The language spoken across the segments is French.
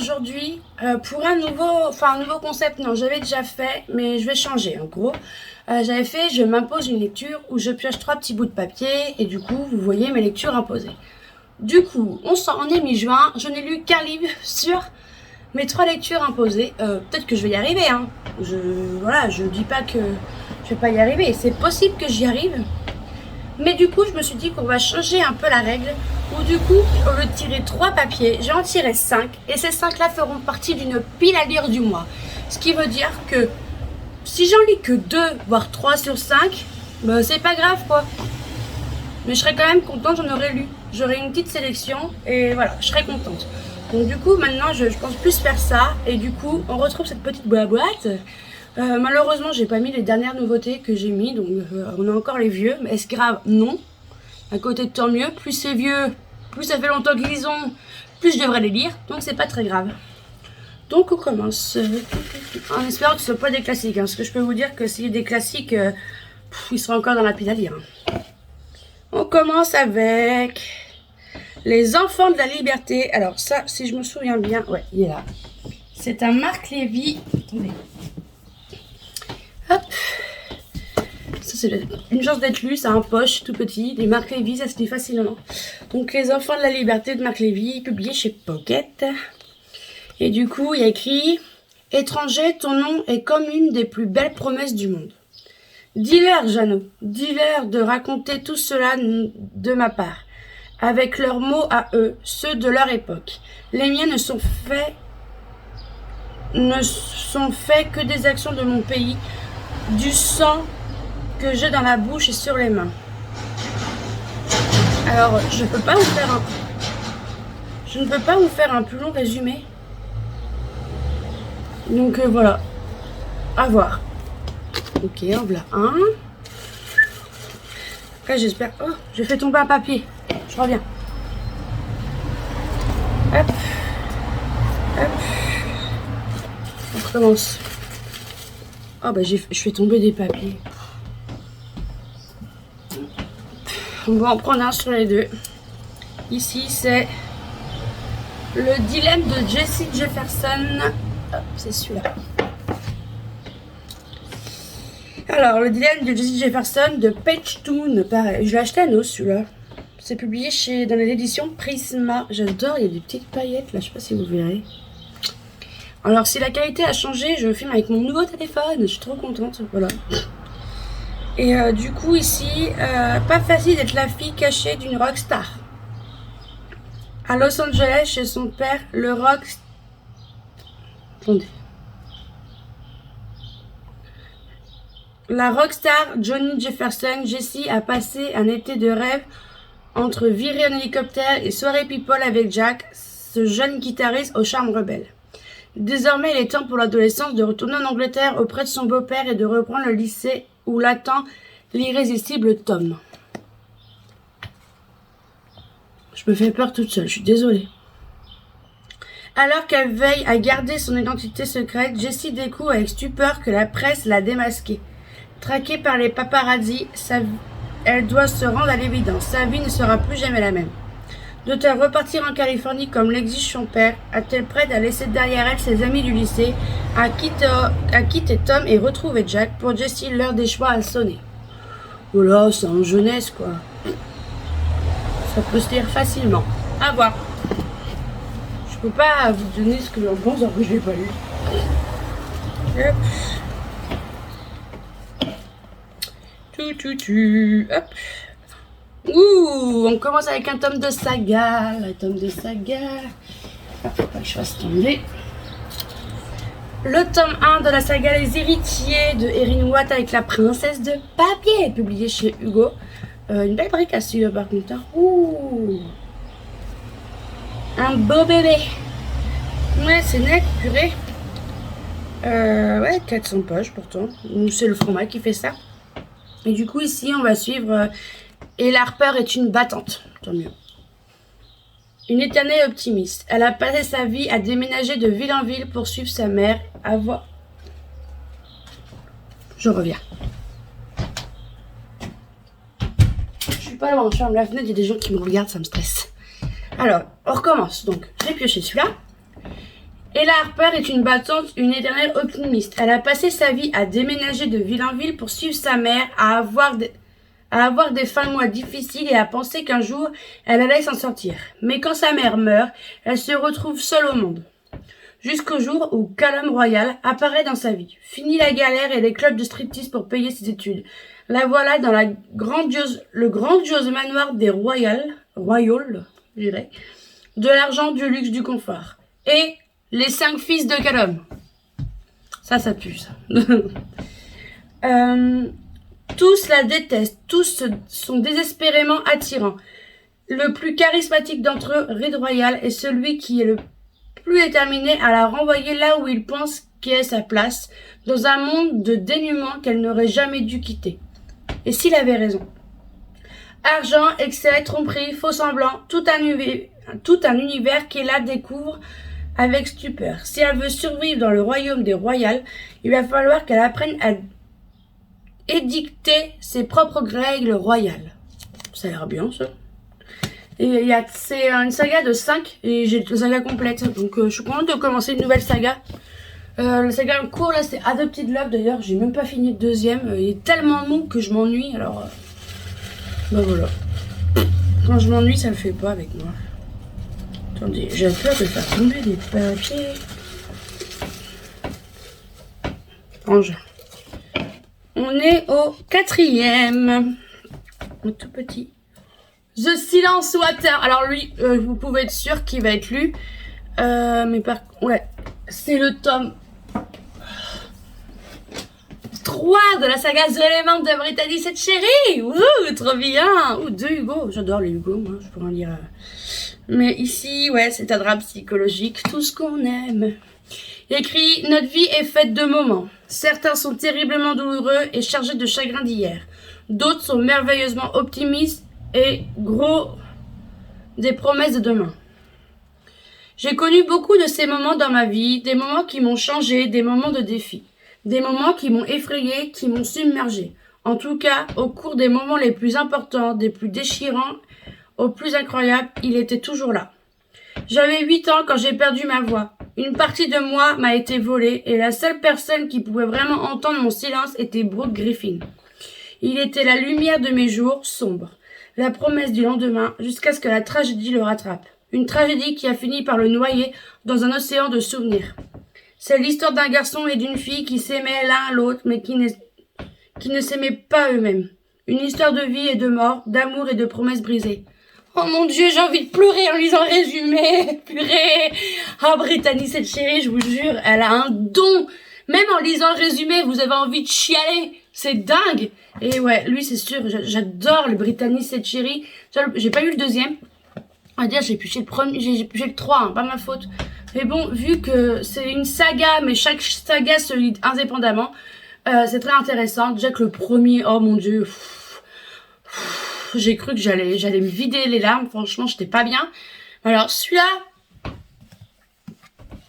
aujourd'hui pour un nouveau concept. Non, j'avais déjà fait, mais je vais changer en gros. J'avais fait, je m'impose une lecture où je pioche 3 petits bouts de papier et du coup, vous voyez mes lectures imposées. Du coup, on est mi-juin, je n'ai lu qu'un livre sur mes 3 lectures imposées. Peut-être que je vais y arriver, hein. Je dis pas que je vais pas y arriver. C'est possible que j'y arrive. Mais du coup, je me suis dit qu'on va changer un peu la règle. Où du coup, au lieu de tirer 3 papiers, j'en tirerai 5. Et ces 5-là feront partie d'une pile à lire du mois. Ce qui veut dire que si j'en lis que 2, voire 3 sur 5, bah c'est pas grave quoi. Mais je serais quand même contente, j'en aurais lu. J'aurais une petite sélection et voilà, je serais contente. Donc du coup, maintenant, je pense plus faire ça. Et du coup, on retrouve cette petite boîte. Malheureusement, j'ai pas mis les dernières nouveautés que j'ai mis. Donc on a encore les vieux. Mais est-ce grave? Non. À côté de tant mieux. Plus c'est vieux, plus ça fait longtemps qu'ils ont, plus je devrais les lire. Donc c'est pas très grave. Donc on commence. En espérant que ce ne soit pas des classiques. Hein, parce que je peux vous dire que si des classiques, ils seront encore dans la pile à lire. Hein. On commence avec Les Enfants de la Liberté. Alors ça, si je me souviens bien, ouais, il est là. C'est un Marc Lévy. Attendez. Hop. Ça, c'est une chance d'être lu, c'est un poche tout petit. Les Marc Lévy, ça se lit facilement. Donc Les Enfants de la Liberté de Marc Lévy, publié chez Pocket. Et du coup, il y a écrit « Étranger, ton nom est comme une des plus belles promesses du monde. Dis-leur, Jeannot, dis-leur de raconter tout cela de ma part, avec leurs mots à eux, ceux de leur époque. Les miens ne sont faits que des actions de mon pays, du sang que j'ai dans la bouche et sur les mains. » Alors, je ne peux pas vous faire un plus long résumé. Donc voilà, à voir. Ok, en voilà un. Après j'espère... Oh, j'ai fait tomber un papier. Je reviens. Hop. Hop. On recommence. Oh bah je fais tomber des papiers. On va en prendre un sur les deux. Ici c'est Le dilemme de Jessie Jefferson. Hop, c'est celui-là. Alors, Le dilemme de Jessie Jefferson de Page Toon. Pareil, je l'ai acheté à Nos, celui-là. C'est publié dans l'édition Prisma. J'adore, il y a des petites paillettes là, je sais pas si vous verrez. Alors, si la qualité a changé, je filme avec mon nouveau téléphone. Je suis trop contente, voilà. Et du coup, ici, pas facile d'être la fille cachée d'une rockstar. À Los Angeles, chez son père, le rock... Attendez. La rockstar Johnny Jefferson, Jessie, a passé un été de rêve entre virée en hélicoptère et soirée people avec Jack, ce jeune guitariste au charme rebelle. Désormais, il est temps pour l'adolescence de retourner en Angleterre auprès de son beau-père et de reprendre le lycée où l'attend l'irrésistible Tom. Je me fais peur toute seule, je suis désolée. Alors qu'elle veille à garder son identité secrète, Jessie découvre avec stupeur que la presse l'a démasquée. Traquée par les paparazzi, elle doit se rendre à l'évidence. Sa vie ne sera plus jamais la même. Doit-elle repartir en Californie comme l'exige son père? A-t-elle prête à laisser derrière elle ses amis du lycée, à quitter Tom et retrouver Jack? Pour Jessie, l'heure des choix a sonné. Voilà, c'est en jeunesse quoi. Ça peut se lire facilement. À voir. Je peux pas vous donner ce que j'en pense alors que je l'ai pas lu. Hop. Hop. Ouh, on commence avec un tome de saga. Le tome de saga. Faut pas que je fasse tomber. Le tome 1 de la saga Les Héritiers de Erin Watt avec la princesse de papier, publié chez Hugo. Une belle brique à suivre par contre. Hein. Ouh. Un beau bébé. Ouais, c'est net, purée. Ouais, 400 pages pourtant. C'est le format qui fait ça. Et du coup, ici, on va suivre Et Harper est une battante. Tant mieux. Une éternelle optimiste. Elle a passé sa vie à déménager de ville en ville pour suivre sa mère. À voir. Je reviens. Je suis pas loin, je ferme la fenêtre, il y a des gens qui me regardent, ça me stresse. Alors, on recommence. Donc, j'ai pioché celui-là. Ella Harper est une battante, une éternelle optimiste. Elle a passé sa vie à déménager de ville en ville pour suivre sa mère, à avoir des fins de mois difficiles et à penser qu'un jour, elle allait s'en sortir. Mais quand sa mère meurt, elle se retrouve seule au monde. Jusqu'au jour où Callum Royal apparaît dans sa vie. Fini la galère et les clubs de striptease pour payer ses études. La voilà dans le grandiose manoir des Royal, je dirais, de l'argent, du luxe, du confort. Et les 5 fils de Callum. Ça pue, ça. Tous la détestent, tous sont désespérément attirants. Le plus charismatique d'entre eux, Reed Royal, est celui qui est le plus déterminé à la renvoyer là où il pense qu'est sa place, dans un monde de dénuement qu'elle n'aurait jamais dû quitter. Et s'il avait raison. Argent, excès, tromperie, faux semblants, tout un univers qu'Ella découvre avec stupeur. Si elle veut survivre dans le royaume des Royals, il va falloir qu'elle apprenne à édicter ses propres règles royales. Ça a l'air bien, ça. Et c'est une saga de 5 et j'ai la saga complète. Donc je suis contente de commencer une nouvelle saga. La saga en cours là c'est Adopted Love d'ailleurs. J'ai même pas fini le deuxième. Il est tellement mou que je m'ennuie. Alors bah voilà. Quand je m'ennuie ça le fait pas avec moi. Attendez, j'ai peur de faire tomber des papiers. Range. On est au 4e. Un tout petit. The Silence Water. Alors lui, vous pouvez être sûr qu'il va être lu. Ouais, c'est le tome 3 de la saga The Element de Brittany cette chérie. Ouh, trop bien. Ouh, de Hugo. J'adore les Hugo, moi, je pourrais en lire. Mais ici, ouais, c'est un drame psychologique. Tout ce qu'on aime. Écrit, notre vie est faite de moments. Certains sont terriblement douloureux et chargés de chagrin d'hier. D'autres sont merveilleusement optimistes et gros des promesses de demain. J'ai connu beaucoup de ces moments dans ma vie, des moments qui m'ont changé, des moments de défi, des moments qui m'ont effrayé, qui m'ont submergé. En tout cas, au cours des moments les plus importants, des plus déchirants, aux plus incroyables, il était toujours là. J'avais 8 ans quand j'ai perdu ma voix. Une partie de moi m'a été volée et la seule personne qui pouvait vraiment entendre mon silence était Brooke Griffin. Il était la lumière de mes jours sombres. La promesse du lendemain jusqu'à ce que la tragédie le rattrape. Une tragédie qui a fini par le noyer dans un océan de souvenirs. C'est l'histoire d'un garçon et d'une fille qui s'aimaient l'un à l'autre mais qui ne s'aimaient pas eux-mêmes. Une histoire de vie et de mort, d'amour et de promesses brisées. Oh mon Dieu, j'ai envie de pleurer en lisant le résumé. Purée. Ah, Brittany, cette chérie, je vous jure, elle a un don. Même en lisant le résumé, vous avez envie de chialer. C'est dingue. Et ouais, lui, c'est sûr, j'adore le Brittany, cette chérie. J'ai pas eu le deuxième. On va dire, j'ai pioché le premier, j'ai pioché le 3, hein, pas ma faute. Mais bon, vu que c'est une saga, mais chaque saga se lit indépendamment, c'est très intéressant. Déjà que le premier, oh mon Dieu, j'ai cru que j'allais me vider les larmes. Franchement, j'étais pas bien. Alors, celui-là,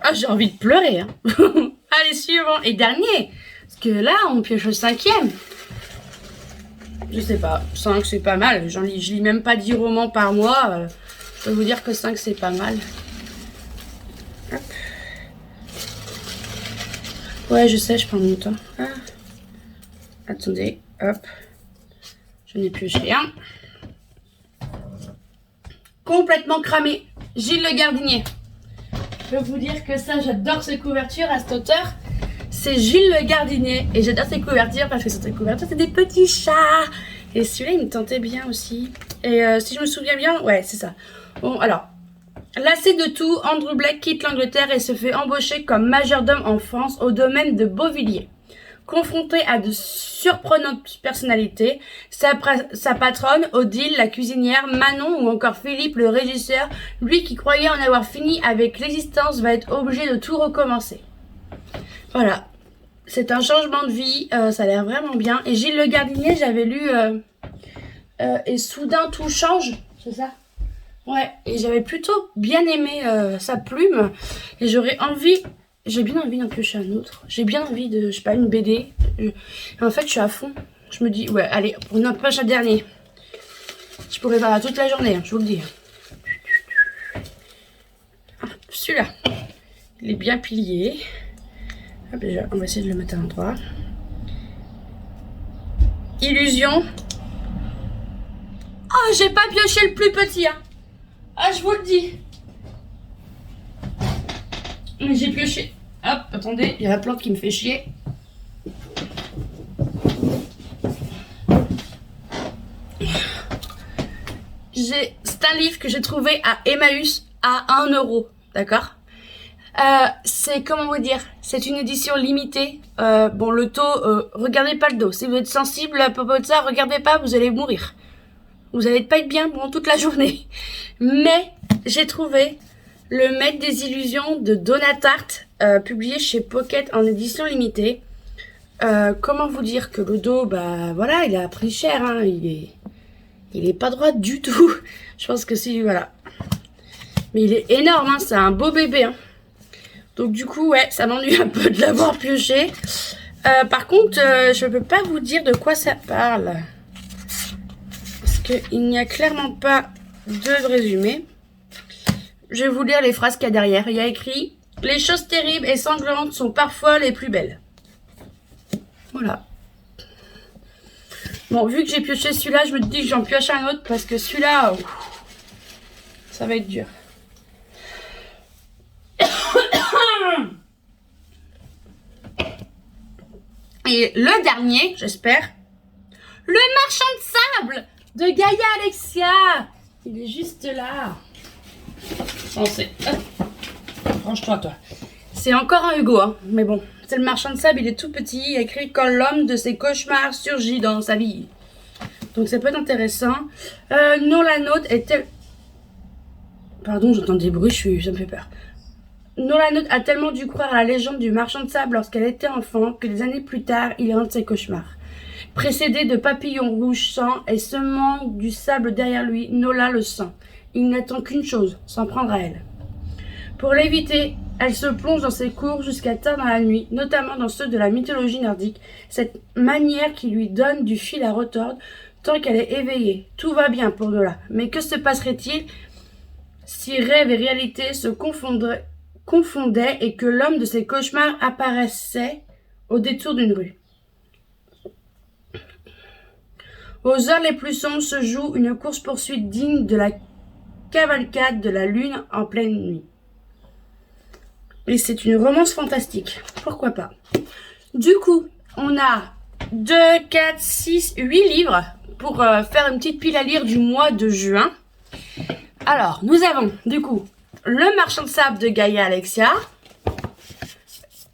ah, j'ai envie de pleurer. Hein. Allez, suivant. Et dernier. Parce que là, on pioche le 5e. Je sais pas. 5, c'est pas mal. Je lis même pas 10 romans par mois. Je peux vous dire que 5, c'est pas mal. Hop. Ouais, je sais, je prends mon temps. Ah. Attendez. Hop. Je n'ai plus rien. Complètement cramé. Gilles Le Gardinier. Je peux vous dire que ça, j'adore ses couvertures à cet auteur. C'est Gilles Le Gardinier. Et j'adore ses couvertures parce que sur ses couvertures, c'est des petits chats. Et celui-là, il me tentait bien aussi. Et si je me souviens bien, ouais, c'est ça. Bon, alors. Lassé de tout, Andrew Blake quitte l'Angleterre et se fait embaucher comme majordome en France au domaine de Beauvilliers. Confronté à de surprenantes personnalités, sa patronne, Odile, la cuisinière, Manon ou encore Philippe, le régisseur, lui qui croyait en avoir fini avec l'existence, va être obligé de tout recommencer. Voilà, c'est un changement de vie, ça a l'air vraiment bien. Et Gilles Le Gardinier, j'avais lu Et soudain tout change, c'est ça ? Ouais, et j'avais plutôt bien aimé sa plume, et j'aurais envie... J'ai bien envie d'en piocher un autre. J'ai bien envie de, je sais pas, une BD. En fait, je suis à fond. Je me dis, ouais, allez, pour une poche à dernier. Je pourrais faire toute la journée, hein, je vous le dis. Ah, celui-là. Il est bien pilier. Hop, déjà, on va essayer de le mettre à l'endroit. Illusion. Oh, j'ai pas pioché le plus petit, hein. Ah, je vous le dis. Mais j'ai pioché. Hop, attendez, il y a la plante qui me fait chier. C'est un livre que j'ai trouvé à Emmaüs à 1 €, d'accord. C'est, comment vous dire, c'est une édition limitée. Bon, le taux, regardez pas le dos. Si vous êtes sensible à propos de ça, regardez pas, vous allez mourir. Vous allez pas être bien pendant toute la journée. Mais j'ai trouvé le Maître des illusions de Donatarte, publié chez Pocket en édition limitée. Comment vous dire que le dos, bah voilà, il a pris cher, hein, il est pas droit du tout. Je pense que si, voilà. Mais il est énorme, hein, c'est un beau bébé, hein. Donc du coup, ouais, ça m'ennuie un peu de l'avoir pioché. Par contre, je peux pas vous dire de quoi ça parle. Parce qu'il n'y a clairement pas de résumé. Je vais vous lire les phrases qu'il y a derrière. Il y a écrit « Les choses terribles et sanglantes sont parfois les plus belles ». Voilà. Bon, vu que j'ai pioché celui-là, je me dis que j'en pioche un autre parce que celui-là, ça va être dur. Et le dernier, j'espère, le marchand de sable de Gaïa Alexia. Il est juste là. On sait. Range-toi, toi. C'est encore un Hugo, hein. Mais bon, c'est le marchand de sable, il est tout petit, écrit quand l'homme de ses cauchemars surgit dans sa vie. Donc ça peut être intéressant. Non, la note est... Pardon, j'entends des bruits, ça me fait peur. Nola a tellement dû croire à la légende du marchand de sable lorsqu'elle était enfant que des années plus tard, il est un de ses cauchemars. Précédé de papillons rouges sang et semant du sable derrière lui, Nola le sent. Il n'attend qu'une chose, s'en prendre à elle. Pour l'éviter, elle se plonge dans ses cours jusqu'à tard dans la nuit, notamment dans ceux de la mythologie nordique, cette manière qui lui donne du fil à retordre tant qu'elle est éveillée. Tout va bien pour Nola, mais que se passerait-il si rêve et réalité se confondaient et que l'homme de ses cauchemars apparaissait au détour d'une rue. Aux heures les plus sombres se joue une course-poursuite digne de la cavalcade de la lune en pleine nuit. Et c'est une romance fantastique. Pourquoi pas? Du coup, on a 2, 4, 6, 8 livres pour faire une petite pile à lire du mois de juin. Alors, nous avons, du coup, Le marchand de sable de Gaïa Alexia,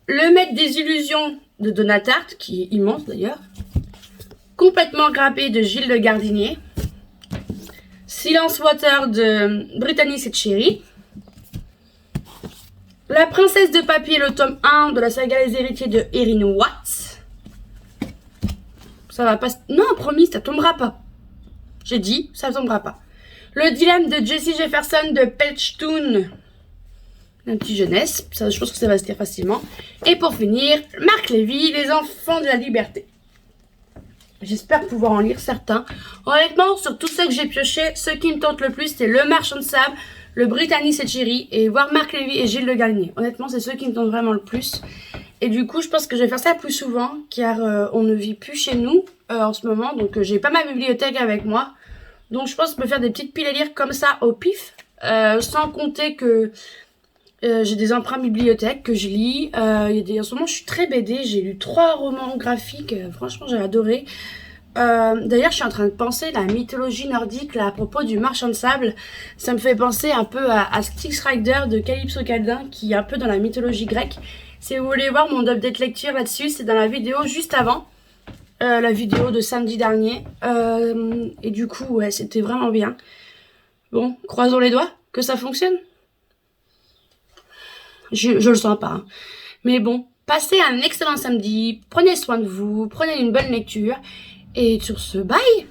Le Maître des illusions de Donatarte, qui est immense d'ailleurs, Complètement grappé de Gilles Le Gardinier, Silence Water de Brittany Setcheri, La princesse de papier, le tome 1 de la saga Les héritiers de Erin Watts. Ça va pas... Non, promis, ça tombera pas. J'ai dit, ça tombera pas. Le dilemme de Jessie Jefferson de Pelchtoon. Un petit jeunesse, ça, je pense que ça va se lire facilement. Et pour finir, Marc Lévy, Les enfants de la liberté. J'espère pouvoir en lire certains. Honnêtement, sur tous ceux que j'ai piochés, ceux qui me tentent le plus, c'est Le marchand de sable, le Brittany Setcheri et voir Marc Lévy et Gilles Le Gardinier. Honnêtement, c'est ceux qui me tentent vraiment le plus. Et du coup, je pense que je vais faire ça plus souvent, car on ne vit plus chez nous en ce moment. Donc, j'ai pas ma bibliothèque avec moi. Donc, je pense me faire des petites piles à lire comme ça au pif, sans compter que j'ai des emprunts bibliothèques que je lis. En ce moment, je suis très BD. J'ai lu 3 romans graphiques. Franchement, j'ai adoré. D'ailleurs, je suis en train de penser la mythologie nordique là, à propos du marchand de sable. Ça me fait penser un peu à Styx Rider de Calypso Caldin, qui est un peu dans la mythologie grecque. Si vous voulez voir mon update lecture là-dessus, c'est dans la vidéo juste avant. La vidéo de samedi dernier. Et du coup, ouais, c'était vraiment bien. Bon, croisons les doigts que ça fonctionne. Je le sens pas. Hein. Mais bon, passez un excellent samedi. Prenez soin de vous. Prenez une bonne lecture. Et sur ce, bye!